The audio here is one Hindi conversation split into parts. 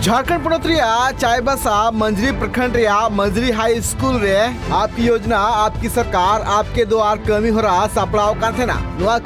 झारखंड पोनत चाईबासा मंजरी प्रखंड मंजरी हाई स्कूल रे आपकी योजना आपकी सरकार आपके द्वार कमी होरा सापड़ाव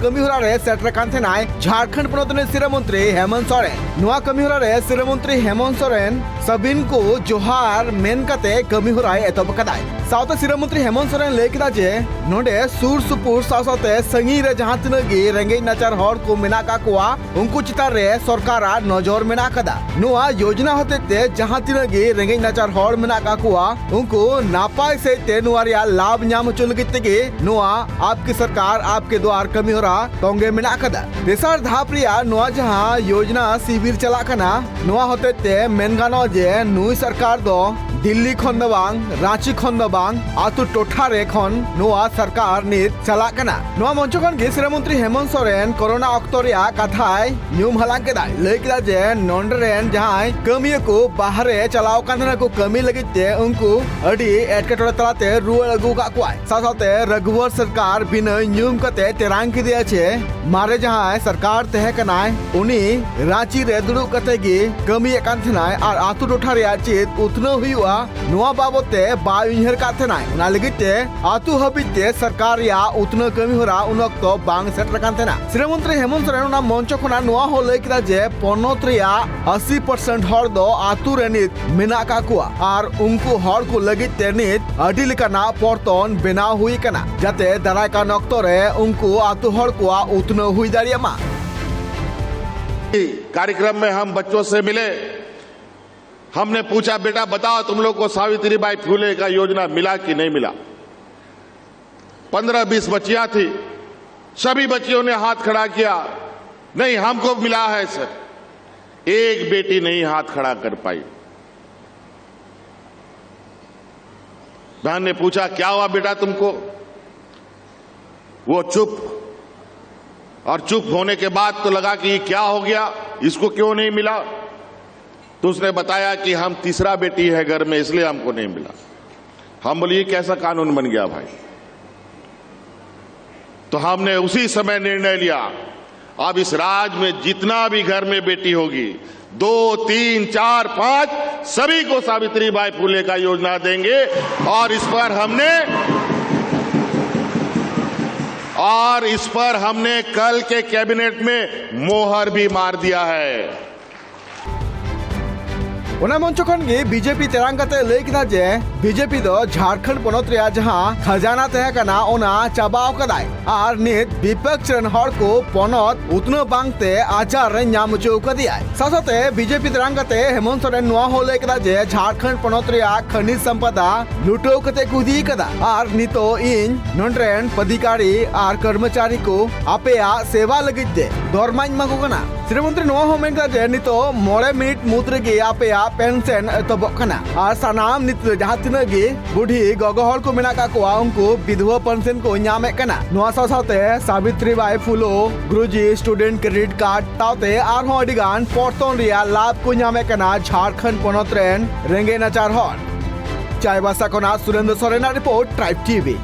कमी होरा रे सेटर झारखंड पोनत सिरा मंत्री हेमंत सोरेन कमी होरा रे सिरा मंत्री हेमंत सोरेन सबिन को जोहार मेन कते कमी होरा एतब कदाय साउथ सिरा मंत्री हेमंत सोरेन लय किदा जे नोडे सुर सुपुर साउते संगी रे जहां तिना गे रेंगे नाचार हर को मेना का कोआ उनको चितार रे सरकार नजर मेना कदा नोआ योजना होते ते जहां तिना गे रेंगे नाचार हर मेना का कोआ उनको नापाय से ते नोआरिया लाभ न्याम चुल गे नोआ आपकी सरकार आपके द्वार कमी होरा तोंगे मेना कदा देसार धापरिया नोआ जहां योजना शिविर चला कना नोआ होते ते मेन गानो जे नुई सरकार दो दिल्ली खन दो बांग रांची खन दो बांग आतु टोठा रे खन नोआ सरकार नित चला कना नोआ मंच खन गे सिरा मंत्री हेमंत सोरेन कोरोना अक्तोरिया कथाय न्यूम हलांग केदा लय केदा जे नोंडरेन जहां कमी को बाहरे चलाव कांदना को कमी लगिते उनको अडी एटकेटोड़े तलाते रुआड़ अगु का कोय साथे रघुवर सरकार बिना न्यूम कते तेरांग के दिया छे मारे जहां सरकार तहे कनाय उनी रांची रे दुडु कते गे कमी एकांथनाय और आतु टोठा रे चेत उतनो हुआ नोआ बाबते बायुहर का थनाय उना लगिते आतु हबिते सरकार या उतना कमी होरा उनक तो बांग सेटर कांथना श्री मंत्री हेमंत सोरेन उना मंच खना नोआ हो लय किदा जे पोनत रिया 80% हर दो आतु रे नित मेना का कुआ और उनको हर को लगिते नित अडी लेकाना परतन बेनाव हुई कना जाते दाराय का नक्तो रे उनको आतु हर को उतना हुई दारियामा कार्यक्रम में हम बच्चों से मिले। हमने पूछा बेटा बताओ तुम लोग को सावित्रीबाई फुले का योजना मिला कि नहीं मिला। 15-20 बच्चियां थी, सभी बच्चियों ने हाथ खड़ा किया, नहीं हमको मिला है सर। एक बेटी नहीं हाथ खड़ा कर पाई। बहन ने पूछा क्या हुआ बेटा तुमको, वो चुप, और चुप होने के बाद तो लगा कि क्या हो गया, इसको क्यों नहीं मिला। तो उसने बताया कि हम तीसरा बेटी है घर में इसलिए हमको नहीं मिला। हम बोलिए कैसा कानून बन गया भाई। तो हमने उसी समय निर्णय लिया अब इस राज्य में जितना भी घर में बेटी होगी 2, 3, 4, 5 सभी को सावित्रीबाई फुले का योजना देंगे और इस पर हमने कल के कैबिनेट में मोहर भी मार दिया है। उना मंच खन गे बीजेपी तेरांगते लय किदा जे बीजेपी दो झारखंड पोनत रिया जहां खजाना तहे कना ओना चाबाव कदाय और नित विपक्ष रन हर को पोनत उतनो बांगते आचार रे न्याम चौकदियाय साथे बीजेपी तेरांगते हेमंत सोरेन नोआ हो लय किदा जे झारखंड पोनत रिया खनिज संपदा लुटो कते कुदी कदा और नितो इन नोंड्रेन पदाधिकारी और कर्मचारी को आपेया सेवा लगिते दरमाइन मागो कना श्रीमंत्री नोआ हो मेन जे नितो 9 मिनट मुद्रे गे आपेया पेंशन तबकना और सानाम नित जहां तिना गे बुढ़ी गगो हर को मेना का कोआ उनको विधवा पेंशन को न्यामे कना नोआ साथे सावित्रीबाई फुलो गुरुजी स्टूडेंट क्रेडिट कार्ड ताते आर हो अडिगान परतन रिया लाभ को न्यामे कना झारखंड पोनत रेन रेंगे नाचार हर चाईबासा कोना Surendra Soren report tribe TV.